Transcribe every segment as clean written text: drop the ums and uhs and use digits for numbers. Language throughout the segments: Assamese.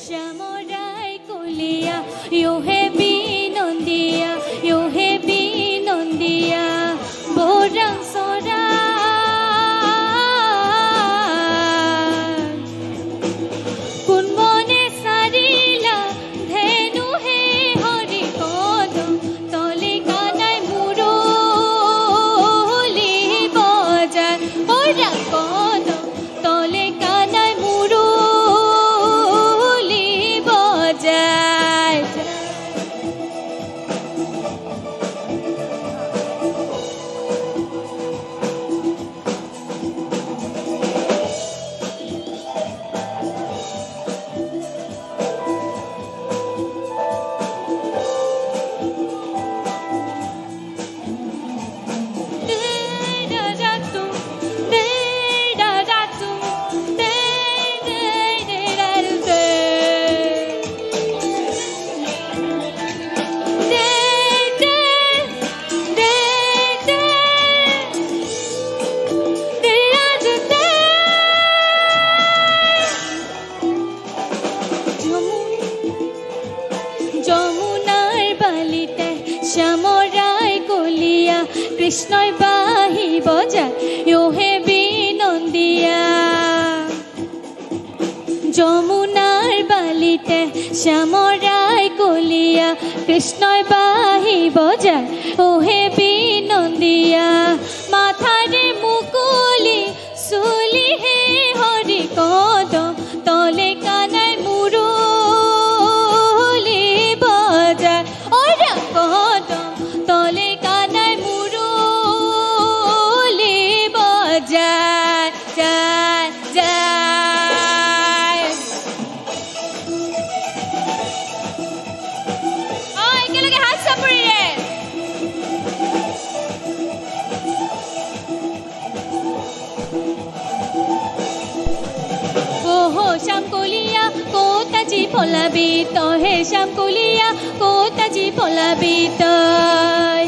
শ্যামরাই কলিয়া ইউ হে বিনন্দিয়া ইউ হে বিনন্দিয়া বরং সরা কোন মনে সারিলা ধেনু হে হরি পদ তলে কানাই মুরলি বজায় ওরা পদ তলে কানাই মুরলি বজায় যমুনার বালিতে শ্যামরাই কলিয়া কৃষ্ণই বাহি বজায় ইউ হে বিনন্দিয়া যমুনার বালিতে শ্যামরাই কলিয়া কৃষ্ণই বাহি বজায় ও হে বিনন্দিয়া মাথারে মুকুলি সুলি হে হরি কদম তলে কানাই মুরলি বজায় ওরা কদম তলে কানাই মুরলি বজায় যায় যায় একেলগে হাত চাপৰিৰে ওহো শ্যাম কলিয়া কোতাজি পলাবি তহে শ্যাম কলিয়া কোতাজি পলাবি তই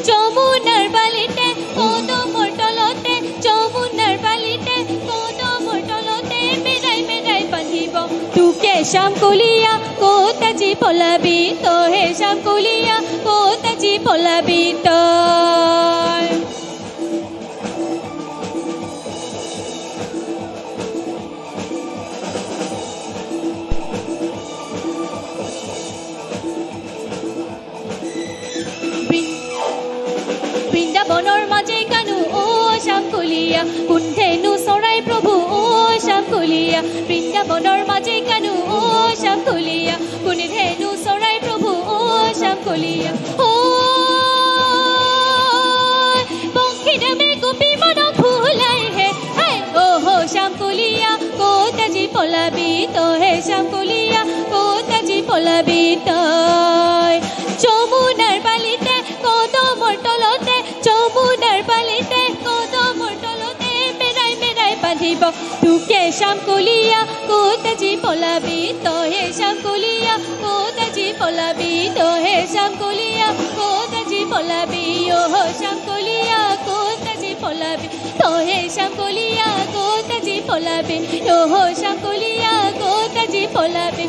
যমুনার বালিতে কদমৰ তলতে যমুনাৰ বালিতে কদমৰ তলতে মেৰাই মেৰাই বান্ধিব তোকে শ্যাম কলিয়া কোতাজি পলাবি তহে শ্যাম কলিয়া কোতাজি পলাবি তই বৃন্দাবনৰ মাজে কানু ও শ্যাম কলিয়া কুণ্ঠেনু চৰাই প্ৰভু ও শ্যাম কলিয়া বৃন্দাবনৰ মাজে কানু ও শ্যাম কলিয়া কুণ্ঠেনু চৰাই প্ৰভু ও শ্যাম কলিয়া ও বংশীদেৱে গোপী মনক ভুলাই হে ওহো শ্যাম কলিয়া কোতাজি পলাবি তহে শ্যাম কলিয়া কোতাজি পলাবি তই যমুনাৰ বালিতে কদমৰ তলতে যমুনাৰ বালিতে কদমৰ তলতে মেৰাই মেৰাই বান্ধিব তোকে শ্যাম কলিয়া কোতাজি পলাবি তহে শ্যাম কলিয়া কোতাজি পলাবি তহে শ্যাম কলিয়া কোতাজি পলাবি ওহ শ্যাম কলিয়া কোতাজি পলাবি তহে শ্যাম কলিয়া কোতাজি পলাবি ওহ শ্যাম কলিয়া কোতাজি পলাবি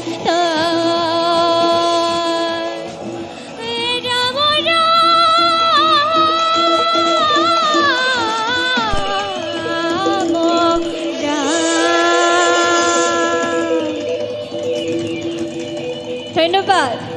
ধন্যবাদ।